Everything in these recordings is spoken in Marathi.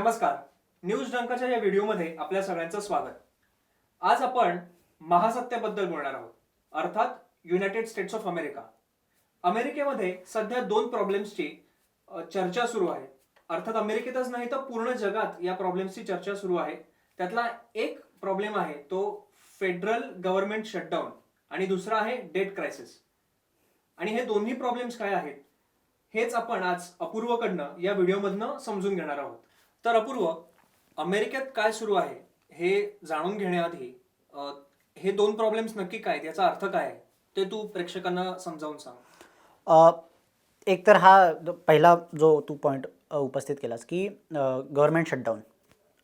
नमस्कार. न्यूज डंकाच्या या व्हिडिओमध्ये आपल्या सगळ्यांचं स्वागत. आज आपण महासत्तेबद्दल बोलणार आहोत, अर्थात युनायटेड स्टेट्स ऑफ अमेरिका. अमेरिकेमध्ये सध्या दोन प्रॉब्लेम्सची चर्चा सुरू आहे. अर्थात अमेरिकेतच नाही तर पूर्ण जगात या प्रॉब्लेम्सची चर्चा सुरू आहे. त्यातला एक प्रॉब्लेम आहे तो फेडरल गव्हर्नमेंट शटडाऊन आणि दुसरा आहे डेट क्रायसिस. आणि हे दोन्ही प्रॉब्लेम्स काय आहेत हेच आपण आज अपूर्वकडनं या व्हिडिओमधनं समजून घेणार आहोत. तर अपूर्व, अमेरिकेत काय सुरू आहे हे जाणून घेण्याआधी हे दोन प्रॉब्लेम्स नक्की काय आहेत, याचा अर्थ काय आहे ते तू प्रेक्षकांना समजावून सांग. एक तर हा पहिला जो तू पॉईंट उपस्थित केलास की गव्हर्नमेंट शटडाऊन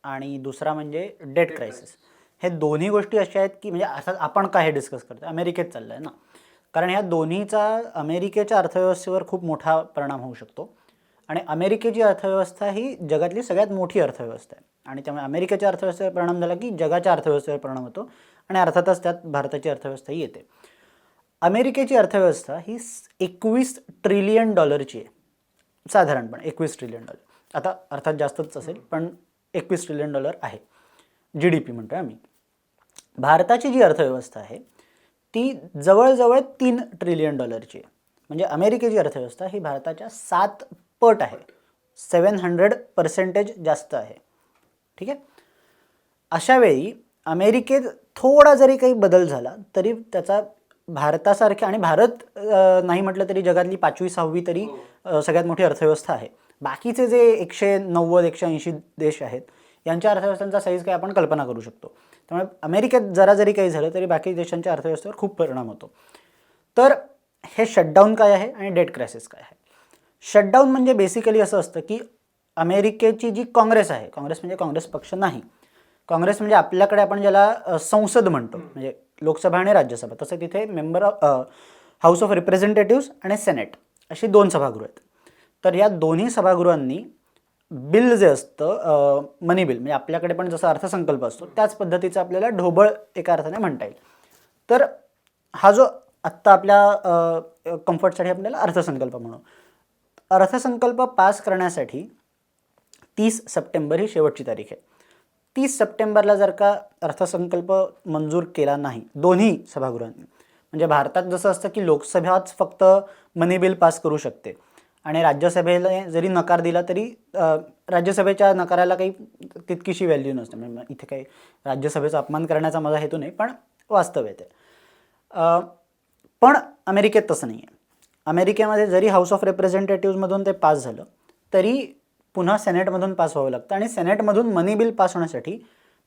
आणि दुसरा म्हणजे डेट क्रायसिस. हे दोन्ही गोष्टी अशा आहेत की म्हणजे अर्थात आपण काय हे डिस्कस करतो अमेरिकेत चाललं आहे ना, कारण ह्या दोन्हीचा अमेरिकेच्या अर्थव्यवस्थेवर खूप मोठा परिणाम होऊ शकतो. आणि अमेरिकेची अर्थव्यवस्था ही जगातली सगळ्यात मोठी अर्थव्यवस्था आहे आणि त्यामुळे अमेरिकेच्या अर्थव्यवस्थेवर परिणाम झाला की जगाच्या अर्थव्यवस्थेवर परिणाम होतो आणि अर्थातच त्यात भारताची अर्थव्यवस्थाही येते. अमेरिकेची अर्थव्यवस्था ही 21 ट्रिलियन डॉलरची आहे, साधारणपणे 21 ट्रिलियन डॉलर. आता अर्थात जास्तच असेल पण 21 ट्रिलियन डॉलर आहे, GDP म्हणतोय आम्ही. भारताची जी अर्थव्यवस्था आहे ती जवळजवळ 3 ट्रिलियन डॉलरची आहे. म्हणजे अमेरिकेची अर्थव्यवस्था ही भारताच्या 7 पट आहे, 700% जास्त आहे. ठीक आहे. अशा वेळी अमेरिकेत थोडा जरी काही बदल झाला तरी त्याचा भारतासारख्या, आणि भारत नाही म्हटलं तरी जगातली 5वी-6वी तरी सगळ्यात मोठी अर्थव्यवस्था आहे. बाकीचे जे 190-180 देश आहेत यांच्या अर्थव्यवस्थांचा साईज काय आपण कल्पना करू शकतो. त्यामुळे अमेरिकेत जरा जरी काही झालं तरी बाकी देशांच्या अर्थव्यवस्थेवर खूप परिणाम होतो. तर हे शटडाऊन काय आहे आणि डेट क्रायसिस काय आहे. शटडाऊन म्हणजे बेसिकली असं असतं की अमेरिकेची जी काँग्रेस आहे, काँग्रेस म्हणजे काँग्रेस पक्ष नाही, काँग्रेस म्हणजे आपल्याकडे आपण ज्याला संसद म्हणतो, म्हणजे लोकसभा आणि राज्यसभा, तसं तिथे मेंबर हाऊस ऑफ रिप्रेझेंटेटिव्स आणि सेनेट अशी 2 सभागृह आहेत. तर या दोन्ही सभागृहांनी बिल जे असतं मनी बिल, म्हणजे आपल्याकडे पण जसा अर्थसंकल्प असतो त्याच पद्धतीचं आपल्याला ढोबळ एका अर्थाने म्हणता येईल. तर हा जो आत्ता आपल्या कम्फर्टसाठी आपल्याला अर्थसंकल्प म्हणू, अर्थसंकल्प पास करण्यासाठी 30 सप्टेंबर ही शेवटची तारीख आहे. 30 सप्टेंबरला जर का अर्थसंकल्प मंजूर केला नाही दोन्ही सभागृहांनी, म्हणजे भारतात जसं असतं की लोकसभाच फक्त मनी बिल पास करू शकते आणि राज्यसभेला जरी नकार दिला तरी राज्यसभेच्या नकाराला काही तितकीशी व्हॅल्यू नसते. म्हणजे इथे काही राज्यसभेचा अपमान करण्याचा माझा हेतू नाही, पण वास्तव येते. पण अमेरिकेत तसं नाही आहे. अमेरिकेमध्ये जरी हाऊस ऑफ रिप्रेझेंटेटिव्हमधून ते पास झालं तरी पुन्हा सेनेटमधून पास व्हावं लागतं. आणि सेनेटमधून मनी बिल पास होण्यासाठी,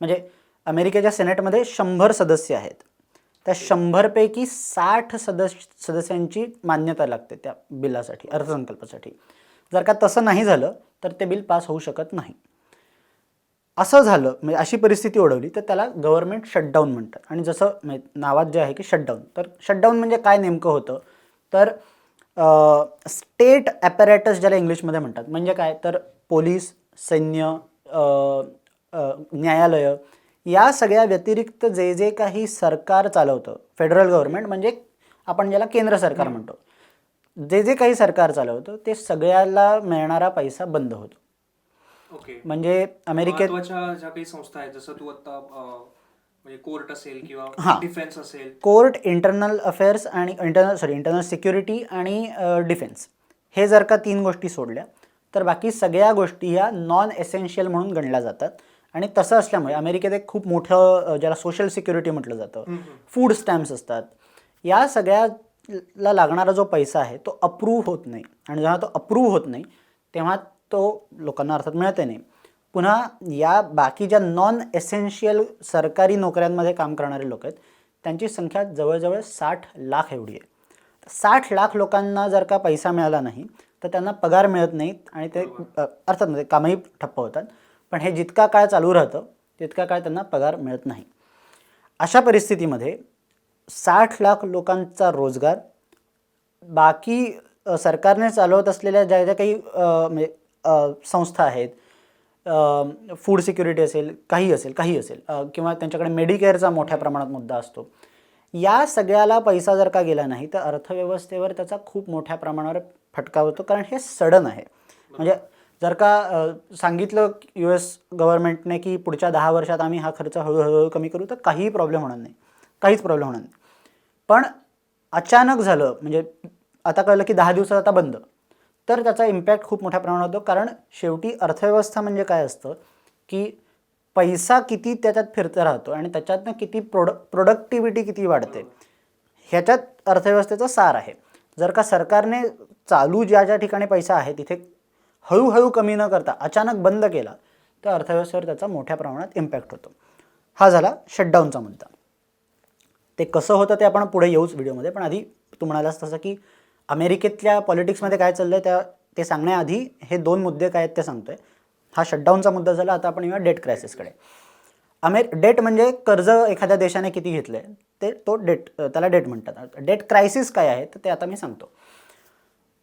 म्हणजे अमेरिकेच्या सेनेटमध्ये 100 सदस्य आहेत, त्या 100पैकी 60 सदस्यांची मान्यता लागते त्या बिलासाठी, अर्थसंकल्पासाठी. जर का तसं नाही झालं तर ते बिल पास होऊ शकत नाही. असं झालं म्हणजे अशी परिस्थिती ओढवली तर त्याला गव्हर्नमेंट शटडाऊन म्हणतात. आणि जसं नावात जे आहे की शटडाऊन, तर शटडाऊन म्हणजे काय नेमकं होतं तर स्टेट ॲपॅरेटस ज्याला इंग्लिशमध्ये म्हणतात, म्हणजे काय तर पोलीस, सैन्य, न्यायालय या सगळ्या व्यतिरिक्त जे जे काही सरकार चालवतं, फेडरल गव्हर्नमेंट म्हणजे आपण ज्याला केंद्र सरकार म्हणतो, जे जे काही सरकार चालवतं ते सगळ्याला मिळणारा पैसा बंद होतो. ओके. म्हणजे अमेरिकेत ज्या काही संस्था आहेत, जसं तू आता म्हणजे कोर्ट असेल किंवा डिफेन्स असेल, कोर्ट, इंटरनल अफेअर्स आणि इंटरनल सिक्युरिटी आणि डिफेन्स, हे जर का 3 गोष्टी सोडल्या तर बाकी सगळ्या गोष्टी ह्या नॉन एसेन्शियल म्हणून गणल्या जातात. आणि तसं असल्यामुळे अमेरिकेत एक खूप मोठं ज्याला सोशल सिक्युरिटी म्हटलं जातं, फूड स्टॅम्प्स असतात, या सगळ्याला लागणारा जो पैसा आहे तो अप्रूव्ह होत नाही. आणि जेव्हा तो अप्रूव्ह होत नाही तेव्हा तो लोकांना अर्थात मिळत नाही. पुन्हा या बाकी ज्या नॉन एसेन्शियल सरकारी नोकऱ्यांमध्ये काम करणारे लोक आहेत त्यांची संख्या जवळजवळ 60 लाख एवढी आहे. 60 लाख लोकांना जर का पैसा मिळाला नाही तर त्यांना पगार मिळत नाहीत आणि ते अर्थात म्हणजे कामही ठप्प होतात. पण हे जितका काळ चालू राहतं तितका काळ त्यांना पगार मिळत नाही. अशा परिस्थितीमध्ये 60 लाख लोकांचा रोजगार, बाकी सरकारने चालवत असलेल्या ज्या ज्या काही म्हणजे संस्था आहेत, फूड सिक्युरिटी असेल, काही असेल किंवा त्यांच्याकडे मेडिकेअरचा मोठ्या प्रमाणात मुद्दा असतो, या सगळ्याला पैसा जर का गेला नाही तर अर्थव्यवस्थेवर त्याचा खूप मोठ्या प्रमाणावर फटका होतो. कारण हे सडन आहे. म्हणजे जर का सांगितलं US गव्हर्नमेंटने की पुढच्या 10 वर्षात आम्ही हा खर्च हळूहळू कमी करू, तर काहीही प्रॉब्लेम होणार नाही, काहीच प्रॉब्लेम होणार नाही. पण अचानक झालं, म्हणजे आता कळलं की 10 दिवसात आता बंद, तर त्याचा इम्पॅक्ट खूप मोठ्या प्रमाणात होतो. कारण शेवटी अर्थव्यवस्था म्हणजे काय असतं की पैसा किती त्याच्यात फिरता राहतो आणि त्याच्यातनं किती प्रोडक्टिव्हिटी किती वाढते, ह्याच्यात अर्थव्यवस्थेचं सार आहे. जर का सरकारने चालू ज्या ज्या ठिकाणी पैसा आहे तिथे हळूहळू कमी न करता अचानक बंद केला, तर अर्थव्यवस्थेवर त्याचा मोठ्या प्रमाणात इम्पॅक्ट होतो. हा झाला शटडाऊनचा मुद्दा. ते कसं होतं ते आपण पुढे येऊच व्हिडिओमध्ये, पण आधी तू म्हणालास तसं की अमेरिकेतल्या पॉलिटिक्समध्ये काय चाललं आहे ते सांगण्याआधी हे 2 मुद्दे काय आहेत ते सांगतोय. हा शटडाऊनचा मुद्दा झाला. आता आपण येऊया डेट क्रायसिसकडे. डेट म्हणजे कर्ज एखाद्या देशाने किती घेतलं आहे ते, तो डेट, त्याला डेट म्हणतात. डेट क्रायसिस काय आहे तर ते आता मी सांगतो.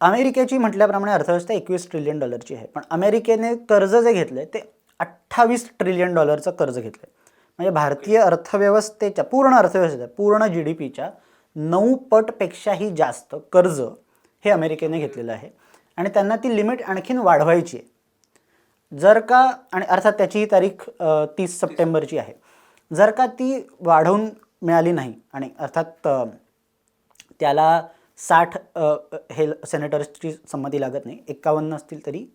अमेरिकेची म्हटल्याप्रमाणे अर्थव्यवस्था $21 ट्रिलियन आहे, पण अमेरिकेने कर्ज जे घेतलं आहे ते $28 ट्रिलियन कर्ज घेतलं आहे. म्हणजे भारतीय अर्थव्यवस्थेच्या पूर्ण GDPच्या 9 पटपेक्षाही जास्त कर्ज हे अमेरिकेने घेतलेलं आहे आणि त्यांना ती लिमिट आणखीन वाढवायची आहे. जर का, आणि अर्थात त्याची ही तारीख 30 सप्टेंबरची आहे. जर का ती वाढवून मिळाली नाही आणि अर्थात त्याला 60 हे सेनेटर्सची संमती लागत नाही, 51 असतील तरी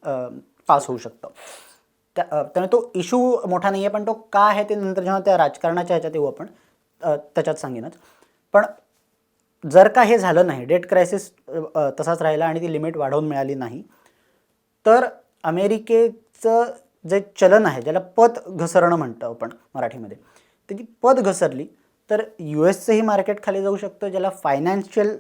पास होऊ शकतं. त्यामुळे तो इशू मोठा नाही आहे, पण तो का आहे ते नंतर जेव्हा त्या राजकारणाच्या ह्याच्यात येऊ आपण त्याच्यात सांगेनच. पण जर का हे झालं नाही, डेट क्रायसिस तसाच राहिला आणि ती लिमिट वाढवून मिळाली नाही, तर अमेरिकेचं जे चलन आहे, ज्याला पत घसरणं म्हणतो आपण मराठीमध्ये, त्याची पत घसरली तर USचंही मार्केट खाली जाऊ शकतं, ज्याला फायनान्शियल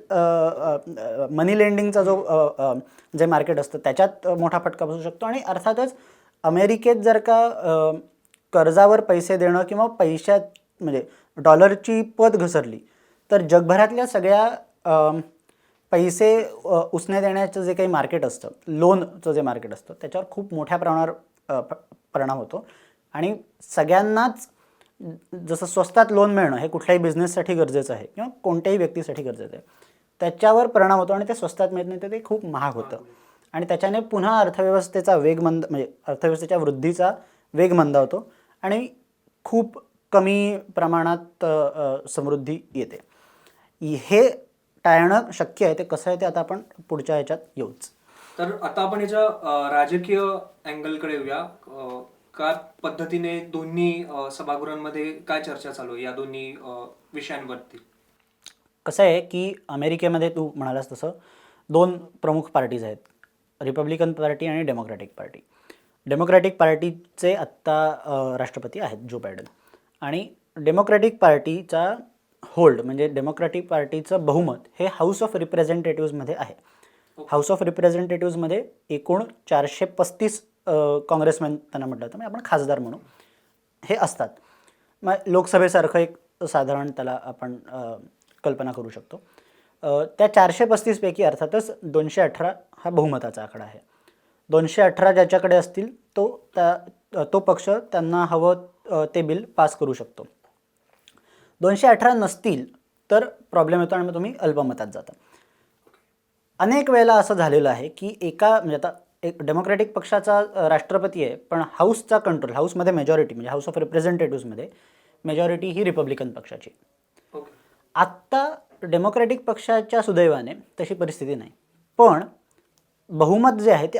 मनी लेंडिंगचा जो जे मार्केट असतं त्याच्यात मोठा फटका बसू शकतो. आणि अर्थातच अमेरिकेत जर का कर्जावर पैसे देणं किंवा पैशात म्हणजे डॉलरची पत घसरली, तर जगभरातल्या सगळ्या पैसे उसने देण्याचं जे काही मार्केट असतं, लोनचं जे मार्केट असतं, त्याच्यावर खूप मोठ्या प्रमाणावर परिणाम होतो. आणि सगळ्यांनाच जसं स्वस्तात लोन मिळणं हे कुठल्याही बिझनेससाठी गरजेचं आहे किंवा कोणत्याही व्यक्तीसाठी गरजेचं आहे, त्याच्यावर परिणाम होतो आणि ते स्वस्तात मिळत नाही तर ते खूप महाग होतं. आणि त्याच्याने पुन्हा अर्थव्यवस्थेचा वेग म्हणजे अर्थव्यवस्थेच्या वृद्धीचा वेग मंदावतो आणि खूप कमी प्रमाणात समृद्धी येते. हे टाळणं शक्य आहे. ते कसं आहे ते आता आपण पुढच्या ह्याच्यात येऊच. तर आता आपण ह्याच्या राजकीय अँगलकडे येऊया. काय पद्धतीने दोन्ही सभागृहांमध्ये काय चर्चा चालू आहे या दोन्ही विषयांवरती? कसं आहे की अमेरिकेमध्ये तू म्हणालास तसं 2 प्रमुख पार्टीज आहेत, रिपब्लिकन पार्टी आणि डेमोक्रॅटिक पार्टी. डेमोक्रॅटिक पार्टीचे आत्ता राष्ट्रपती आहेत जो बायडन. आणि डेमोक्रॅटिक पार्टीचा होल्ड म्हणजे डेमोक्रॅटिक पार्टीचं बहुमत हे हाऊस ऑफ रिप्रेझेंटेटिव्हजमध्ये आहे. हाऊस ऑफ रिप्रेझेंटेटिव्हजमध्ये एकूण 435 काँग्रेसमॅन त्यांना म्हटलं तर आपण खासदार म्हणू हे असतात. मग लोकसभेसारखं एक साधारण त्याला आपण कल्पना करू शकतो. त्या 435 पैकी अर्थातच 218 हा बहुमताचा आकडा आहे. 218 ज्याच्याकडे असतील तो पक्ष त्यांना हवं ते बिल पास करू शकतो. 218 नसतील तर प्रॉब्लेम येतो आणि मग तुम्ही अल्पमतात जाता. अनेक वेळेला असं झालेलं आहे की म्हणजे आता एक डेमोक्रॅटिक पक्षाचा राष्ट्रपती आहे, पण हाऊसचा कंट्रोल, हाऊसमध्ये मेजॉरिटी म्हणजे हाऊस ऑफ रिप्रेझेंटेटिव्हजमध्ये मेजॉरिटी ही रिपब्लिकन पक्षाची. आत्ता डेमोक्रॅटिक पक्षाच्या सुदैवाने तशी परिस्थिती नाही, पण बहुमत जे आहे ते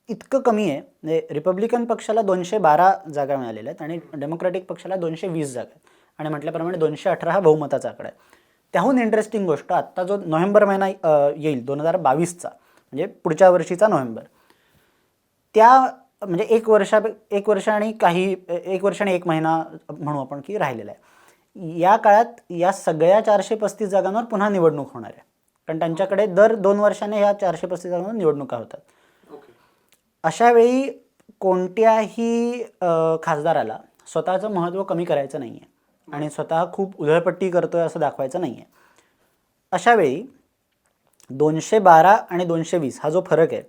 इतकं कमी आहे. म्हणजे रिपब्लिकन पक्षाला 212 जागा मिळालेल्या आहेत आणि डेमोक्रॅटिक पक्षाला 220 जागा आहेत. आणि म्हटल्याप्रमाणे 218 हा बहुमताचा आकडा आहे. त्याहून इंटरेस्टिंग गोष्ट, आत्ता जो नोव्हेंबर महिना येईल 2022चा म्हणजे पुढच्या वर्षीचा नोव्हेंबर, त्या म्हणजे एक वर्ष आणि 1 महिना म्हणू आपण की राहिलेला आहे. या काळात या सगळ्या 435 जागांवर पुन्हा निवडणूक होणार आहे, कारण त्यांच्याकडे दर 2 वर्षाने ह्या 435 जागांवर निवडणुका होतात. अशा वेळी कोणत्याही खासदाराला स्वतःचं महत्त्व कमी करायचं नाही आहे आणि स्वतः खूप उधळपट्टी करतोय असं दाखवायचं नाही आहे. अशा वेळी 212 आणि 220 हा जो फरक आहे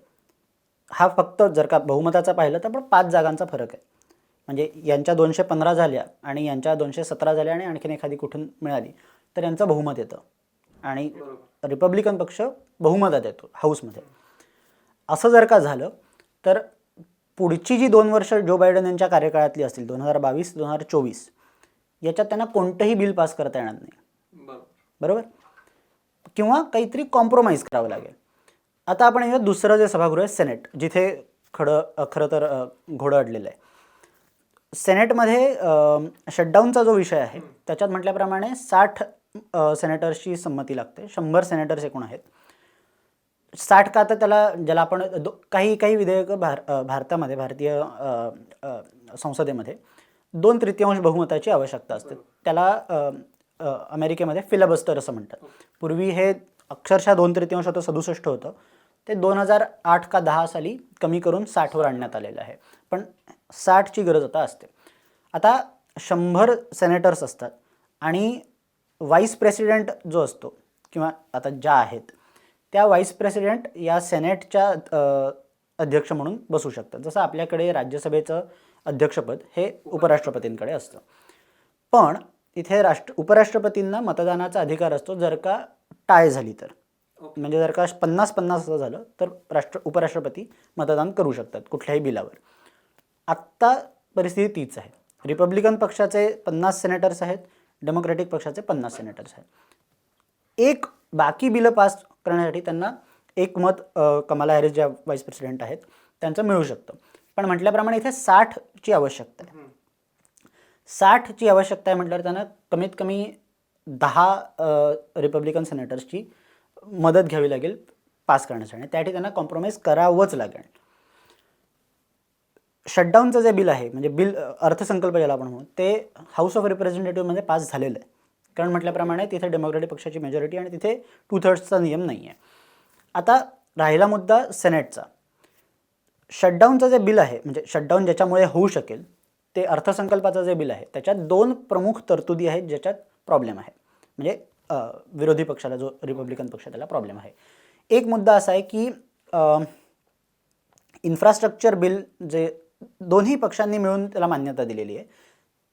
हा फक्त जर का बहुमताचा पाहिलं तर पण 5 जागांचा फरक आहे. म्हणजे यांच्या 215 झाल्या आणि यांच्या 217 झाल्या आणि आणखीन एखादी कुठून मिळाली तर यांचं बहुमत येतं आणि रिपब्लिकन पक्ष बहुमतात येतो हाऊसमध्ये. असं जर का झालं तर पुढची जी 2 वर्ष जो बायडन यांच्या कार्यकाळातली असतील 2022-2024 याच्यात त्यांना कोणतंही बिल पास करता येणार नाही. बरोबर, किंवा काहीतरी कॉम्प्रोमाइज करावं लागेल. आता आपण येऊया दुसरं जे सभागृह आहे सेनेट, जिथे खरं तर घोडं अडलेलं आहे. सेनेटमध्ये शटडाऊनचा जो विषय आहे त्याच्यात म्हटल्याप्रमाणे 60 सेनेटर्सची संमती लागते. 100 सेनेटर्स एकूण आहेत. 60 का तर ज्याला आपण काही विधेयकं भारतामध्ये भारतीय संसदेमध्ये 2/3 बहुमताची आवश्यकता असते. त्याला अमेरिकेमध्ये फिलबस्टर असं म्हणतात. पूर्वी हे अक्षरशः 2/3 होतं, 67 होतं. ते 2008 का 10 साली कमी करून 60वर आणण्यात आलेलं आहे. पण 60ची गरज आता असते. आता 100 सेनेटर्स असतात आणि व्हाईस प्रेसिडेंट जो असतो किंवा आता ज्या आहेत त्या व्हाईस प्रेसिडेंट या सेनेटच्या अध्यक्ष म्हणून बसू शकतात. जसं आपल्याकडे राज्यसभेचं अध्यक्षपद हे उपराष्ट्रपतींकडे असतं. पण इथे उपराष्ट्रपतींना मतदानाचा अधिकार असतो जर का टाय झाली तर. म्हणजे जर का 50-50 असं झालं तर उपराष्ट्रपती मतदान करू शकतात कुठल्याही बिलावर. आत्ता परिस्थिती तीच आहे. रिपब्लिकन पक्षाचे 50 सेनेटर्स आहेत, डेमोक्रॅटिक पक्षाचे 50 सेनेटर्स आहेत. एक बाकी बिलं पास करण्यासाठी त्यांना एक मत कमला हॅरिस ज्या व्हाईस प्रेसिडेंट आहेत त्यांचं मिळू शकतं. पण म्हटल्याप्रमाणे इथे 60ची आवश्यकता आहे. 60ची आवश्यकता आहे म्हटल्यावर त्यांना कमीत कमी 10 रिपब्लिकन सेनेटर्सची मदत घ्यावी लागेल पास करण्यासाठी. त्यासाठी त्यांना कॉम्प्रोमाइज करावंच लागेल. शटडाऊनचं जे बिल आहे म्हणजे बिल अर्थसंकल्प ज्याला आपण म्हणू ते हाऊस ऑफ रिप्रेझेंटेटिव्हमध्ये पास झालेलं आहे. कारण म्हटल्याप्रमाणे तिथे डेमोक्रॅटिक पक्षाची मेजॉरिटी आणि तिथे 2/3चा नियम नाही आहे. आता राहिला मुद्दा सेनेटचा. शटडाऊनचं जे बिल आहे म्हणजे शटडाऊन ज्याच्यामुळे होऊ शकेल ते अर्थसंकल्पाचं जे बिल आहे त्याच्यात 2 प्रमुख तरतुदी आहेत ज्याच्यात प्रॉब्लेम आहे. म्हणजे विरोधी पक्षाला जो रिपब्लिकन पक्ष त्याला प्रॉब्लेम आहे. एक मुद्दा असा आहे की इन्फ्रास्ट्रक्चर बिल जे दोन्ही पक्षांनी मिळून त्याला मान्यता दिलेली आहे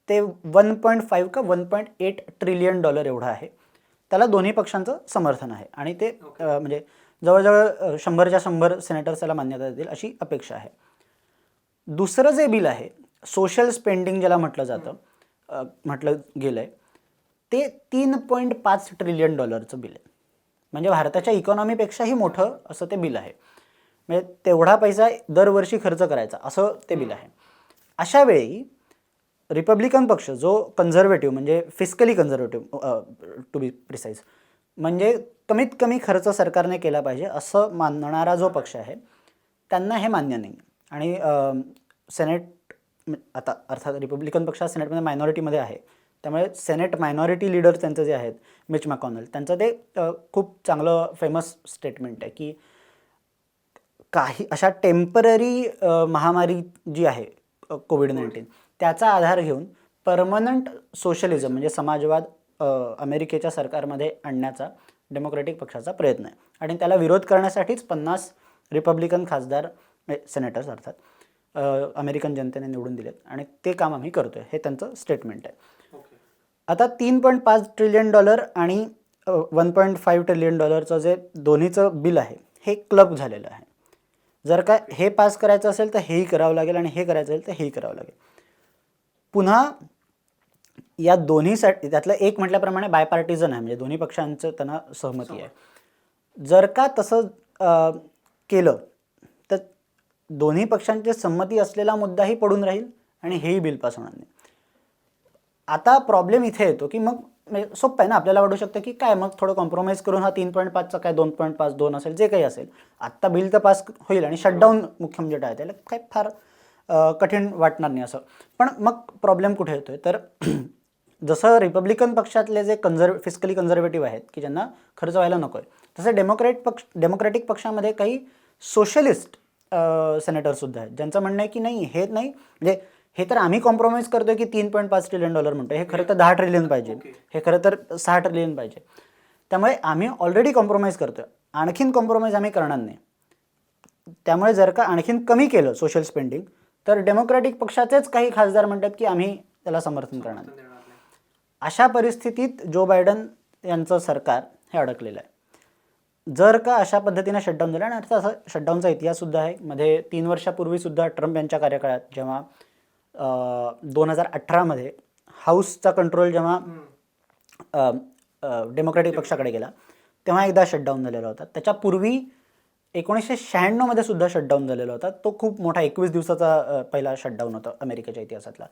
ते 1.5 का 1.8 ट्रिलियन डॉलर एवढं आहे. त्याला दोन्ही पक्षांचं समर्थन आहे आणि ते म्हणजे जवळजवळ 100च्या 100 सेनेटर्स त्याला मान्यता देतील अशी अपेक्षा आहे. दुसरं जे बिल आहे सोशल स्पेंडिंग ज्याला म्हटलं जातं म्हटलं गेलं आहे ते 3.5 ट्रिलियन डॉलरचं बिल आहे. म्हणजे भारताच्या इकॉनॉमीपेक्षाही मोठं असं ते बिल आहे. म्हणजे तेवढा पैसा दरवर्षी खर्च करायचा असं ते बिल आहे. अशा वेळी रिपब्लिकन पक्ष जो कन्झर्वेटिव्ह म्हणजे फिस्कली कन्झर्वेटिव्ह टू बी प्रिसाईज म्हणजे कमीत कमी खर्च सरकारने केला पाहिजे असं मानणारा जो पक्ष आहे त्यांना हे मान्य नाही. आणि सेनेट आता अर्थात रिपब्लिकन पक्ष सेनेटमध्ये मायनॉरिटीमध्ये आहे त्यामुळे सेनेट मायनॉरिटी लीडर त्यांचं जे आहेत मिच मॅकॉनेल त्यांचं ते खूप चांगलं फेमस स्टेटमेंट आहे की काही अशा टेम्पररी महामारी जी आहे कोविड-19 त्याचा आधार घेऊन परमनंट सोशलिझम म्हणजे समाजवाद अमेरिकेच्या सरकारमध्ये आणण्याचा डेमोक्रॅटिक पक्षाचा प्रयत्न आहे. आणि त्याला विरोध करण्यासाठीच 50 रिपब्लिकन खासदार सेनेटर्स अर्थात अमेरिकन जनतेने निवडून दिलेत आणि ते काम आम्ही करतोय हे त्यांचं स्टेटमेंट आहे. आता 3.5 ट्रिलियन डॉलर आणि 1.5 ट्रिलियन डॉलरचं जे दोन्हीचं बिल आहे हे क्लब झालेलं आहे. जर का हे पास करायचं असेल तर हेही करावं लागेल आणि हे करायचं असेल तर हेही करावं लागेल. पुन्हा या दोन्हीसाठी त्यातलं एक म्हटल्याप्रमाणे बायपार्टिझन आहे म्हणजे दोन्ही पक्षांचं त्यांना सहमती आहे. जर का तसं केलं तर दोन्ही पक्षांची संमती असलेला मुद्दाही पडून राहील आणि हेही बिल पास होणार नाही. आता प्रॉब्लेम इथे येतो की मग म्हणजे सोपं आहे ना आपल्याला वाटू शकतं की काय मग थोडं कॉम्प्रोमाइज करून हा 3.5चा काय 2.5 2 असेल जे काही असेल आत्ता बिल तर पास होईल आणि शटडाऊन मुख्य म्हणजे टाळता येईल काय फार कठीण वाटणार नाही असं. पण मग प्रॉब्लेम कुठे येतोय तर जसं रिपब्लिकन पक्षातले जे फिस्कली कन्झर्वेटिव्ह आहेत की ज्यांना खर्च व्हायला नको आहे तसं डेमोक्रॅटिक पक्षामध्ये काही सोशलिस्ट सेनेटरसुद्धा आहेत ज्यांचं म्हणणं आहे की नाही हे नाही म्हणजे हे तर आम्ही कॉम्प्रोमाइज करतोय की 3.5 ट्रिलियन डॉलर म्हणतोय हे खरं तर 10 ट्रिलियन पाहिजे हे खरं तर 6 ट्रिलियन पाहिजे. त्यामुळे आम्ही ऑलरेडी कॉम्प्रोमाइज करतोय आणखीन कॉम्प्रोमाइज आम्ही करणार नाही. त्यामुळे जर का आणखीन कमी केलं सोशल स्पेंडिंग तर डेमोक्रॅटिक पक्षाचेच काही खासदार म्हणतात की आम्ही त्याला समर्थन करणार नाही. अशा परिस्थितीत जो बायडन यांचं सरकार हे अडकलेलं आहे. जर का अशा पद्धतीने शटडाऊन झालं, आणि आता असा शटडाऊनचा इतिहास सुद्धा आहे. मध्ये 3 वर्षापूर्वी सुद्धा ट्रम्प यांच्या कार्यकाळात जेव्हा 2018मध्ये हाऊसचा कंट्रोल जेव्हा डेमोक्रॅटिक पक्षाकडे गेला तेव्हा एकदा शटडाऊन झालेला होता. त्याच्यापूर्वी 1996मध्ये सुद्धा शटडाऊन झालेला होता. तो खूप मोठा 21 दिवसाचा पहिला शटडाऊन होता अमेरिकेच्या इतिहासातला.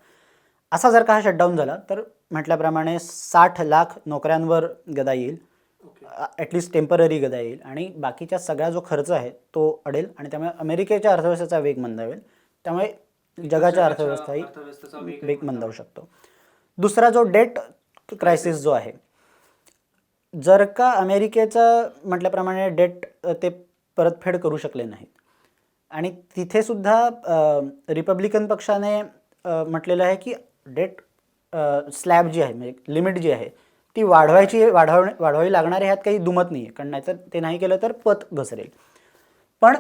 असा जर का हा शटडाऊन झाला तर म्हटल्याप्रमाणे 60 लाख नोकऱ्यांवर गदा येईल, ॲटलिस्ट टेम्पररी गदा येईल, आणि बाकीच्या सगळा जो खर्च आहे तो अडेल, आणि त्यामुळे अमेरिकेच्या अर्थव्यवस्थेचा वेग मंदावेल. त्यामुळे जगाच्या अर्थव्यवस्थाही वेग मंदावू शकतो. दुसरा जो डेट क्रायसिस जो आहे, जर का अमेरिकेचं म्हटल्याप्रमाणे डेट ते परतफेड करू शकले नाहीत, आणि तिथे सुद्धा रिपब्लिकन पक्षाने म्हटलेलं आहे की डेट स्लॅब जी आहे, म्हणजे लिमिट जी आहे ती वाढवावी लागणार आहे. ह्यात काही दुमत नाही आहे, कारण नाहीतर ते नाही केलं तर पत घसरेल. पण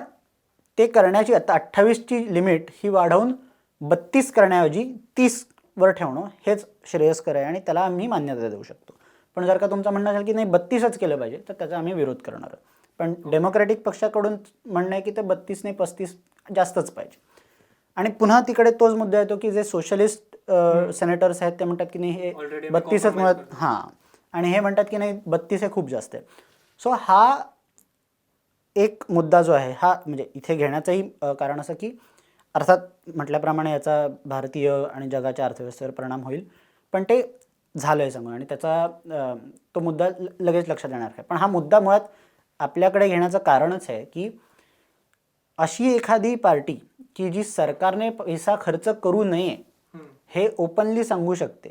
ते करण्याची आता 28ची लिमिट ही वाढवून 32 करण्याऐवजी 30वर ठेवणं हेच श्रेयस्कर आहे, आणि त्याला आम्ही मान्यता देऊ शकतो. पण जर का तुमचं म्हणणं असेल की नाही 32च केलं पाहिजे, तर त्याचा आम्ही विरोध करणार आहोत. पण डेमोक्रॅटिक पक्षाकडून म्हणणं आहे की ते 32 नाही 35 जास्तच पाहिजे. आणि पुन्हा तिकडे तोच मुद्दा येतो की जे सोशलिस्ट सेनेटर्स आहेत ते म्हणतात की नाही हे 32च मुळात, हां, आणि हे म्हणतात की नाही 32 हे खूप जास्त आहे. सो हा एक मुद्दा जो आहे हा म्हणजे इथे घेण्याचंही कारण असं की अर्थात म्हटल्याप्रमाणे याचा भारतीय आणि जगाच्या अर्थव्यवस्थेवर परिणाम होईल, पण ते झालं आहे सांगून, आणि त्याचा तो मुद्दा लगेच लक्षात येणार आहे. पण हा मुद्दा मुळात आपल्याकडे घेण्याचं कारणच आहे की अशी एखादी पार्टी की जी सरकारने पैसा खर्च करू नये हे ओपनली सांगू शकते,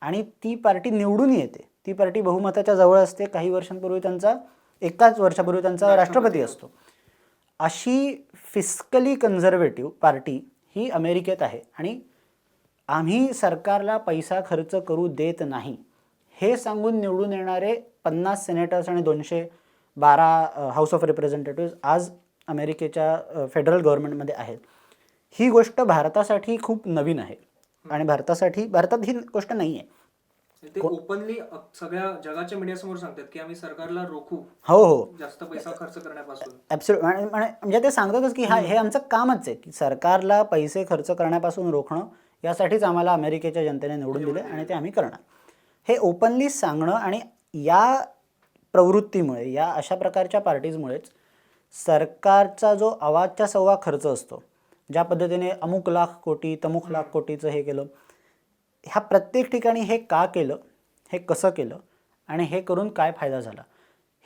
आणि ती पार्टी निवडून येते, ती पार्टी बहुमताच्या जवळ असते, काही वर्षांपूर्वी त्यांचा एकाच वर्षापूर्वी त्यांचा राष्ट्रपती असतो. अशी फिस्कली कन्झर्वेटिव्ह पार्टी ही अमेरिकेत आहे, आणि आम्ही सरकारला पैसा खर्च करू देत नाही हे सांगून निवडून येणारे 50 सेनेटर्स आणि 212 हाऊस ऑफ रिप्रेझेंटेटिव्ह आज अमेरिकेच्या फेडरल गव्हर्नमेंटमध्ये आहेत. ही गोष्ट भारतासाठी खूप नवीन आहे, आणि भारतात ही गोष्ट नाही आहे. ते ओपनली सगळ्या जगाच्या मीडियासमोर सांगतात की आम्ही सरकारला रोखू, हो, जास्त पैसा खर्च करण्यापासून. ॲब्सोल्यूट, म्हणजे ते सांगतातच की हे आमचं कामच आहे की सरकारला पैसे खर्च करण्यापासून रोखणं, यासाठीच आम्हाला अमेरिकेच्या जनतेने निवडून दिले आणि ते आम्ही करणार. हे ओपनली सांगणं, आणि या प्रवृत्तीमुळे, या अशा प्रकारच्या पार्टीजमुळेच सरकारचा जो अवाच्या सव्वा खर्च असतो, ज्या पद्धतीने अमुक लाख कोटी तमुक लाख कोटीचं हे केलं, ह्या प्रत्येक ठिकाणी हे का केलं, हे कसं केलं, आणि हे करून काय फायदा झाला,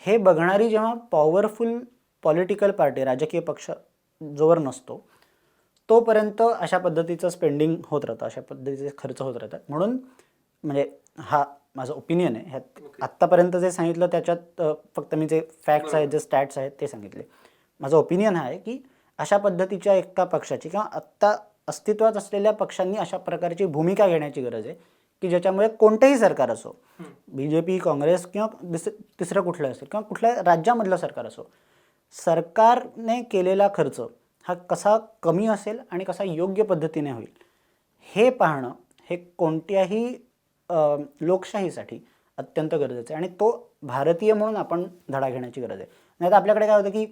हे बघणारी जेव्हा पॉवरफुल पॉलिटिकल पार्टी, राजकीय पक्ष जोवर नसतो तोपर्यंत अशा पद्धतीचं स्पेंडिंग होत राहतं, अशा पद्धतीचे खर्च होत राहतात. म्हणून म्हणजे हा माझं ओपिनियन आहे. ह्यात आत्तापर्यंत जे सांगितलं त्याच्यात फक्त मी जे फॅक्ट्स आहेत, जे स्टॅट्स आहेत ते सांगितले. माझं ओपिनियन हा आहे की अशा पद्धतीच्या एका पक्षाची किंवा आत्ता अस्तित्वात असलेल्या पक्षांनी अशा प्रकारची भूमिका घेण्याची गरज आहे की ज्याच्यामुळे कोणतंही सरकार असो, BJP, काँग्रेस किंवा तिसरं कुठलं असेल किंवा कुठल्या राज्यामधलं सरकार असो, सरकारने केलेला खर्च हा कसा कमी असेल आणि कसा योग्य पद्धतीने होईल हे पाहणं हे कोणत्याही लोकशाहीसाठी अत्यंत गरजेचं आहे, आणि तो भारतीय म्हणून आपण धडा घेण्याची गरज आहे. नाही तर आपल्याकडे काय होतं की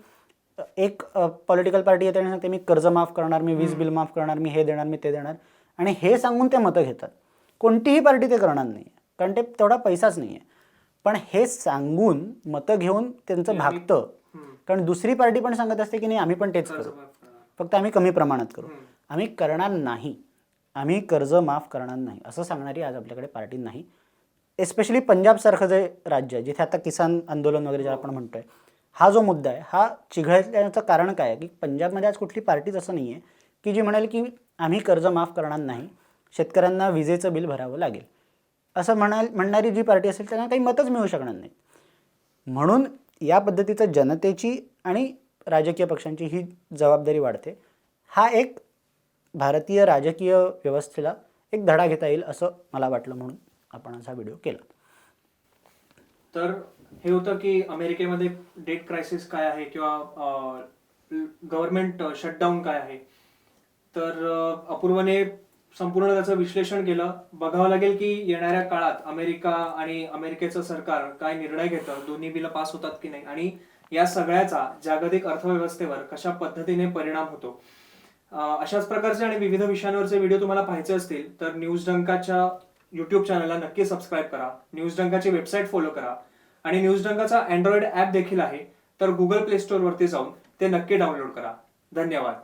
एक पॉलिटिकल पार्टी येते आणि सांगते मी कर्ज माफ करणार, मी वीज बिल माफ करणार, मी हे देणार, मी ते देणार, आणि हे सांगून ते मतं घेतात. कोणतीही पार्टी ते करणार नाही आहे, कारण ते तेवढा पैसाच नाही आहे. पण हे सांगून मतं घेऊन त्यांचं भागतं, कारण दुसरी पार्टी पण सांगत असते की नाही आम्ही पण तेच करू, फक्त आम्ही कमी प्रमाणात करू, आम्ही करणार नाही, आम्ही कर्ज माफ करणार नाही, असं सांगणारी आज आपल्याकडे पार्टी नाही. एस्पेशली पंजाबसारखं जे राज्य आहे जिथे आता किसान आंदोलन वगैरे ज्याला आपण म्हणतोय, हा जो मुद्दा आहे हा चिघळण्याचं कारण काय आहे की पंजाबमध्ये आज कुठली पार्टीच असं नाही आहे की जी म्हणाल की आम्ही कर्ज माफ करणार नाही, शेतकऱ्यांना विजेचं बिल भरावं लागेल, असं म्हणणारी जी पार्टी असेल त्यांना काही मतच मिळू शकणार नाही. म्हणून या पद्धतीचं जनतेची आणि राजकीय पक्षांची ही जबाबदारी वाढते. हा एक भारतीय राजकीय व्यवस्थेला एक धडा घेता येईल असं मला वाटलं, म्हणून आपण असा व्हिडिओ केला. तर हे होतं की अमेरिकेमध्ये डेट क्रायसिस काय आहे किंवा गव्हर्नमेंट शटडाऊन काय आहे. तर अपूर्वने संपूर्ण त्याचं विश्लेषण केलं. बघावं लागेल की येणाऱ्या काळात अमेरिका आणि अमेरिकेचं सरकार काय निर्णय घेतं, दोन्ही बिलं पास होतात की नाही, आणि या सगळ्याचा जागतिक अर्थव्यवस्थेवर कशा पद्धतीने परिणाम होतो, अशाच प्रकारचे आणि विविध विषयांवरचे व्हिडिओ तुम्हाला पाहायचे असतील तर न्यूज डंकाच्या युट्यूब चॅनलला नक्की सबस्क्राईब करा, न्यूज डंकाची वेबसाईट फॉलो करा आणि न्यूज डंकाचा अँड्रॉइड ॲप देखील आहे, तर गुगल प्ले स्टोअर वरती जाऊन ते नक्की डाउनलोड करा. धन्यवाद.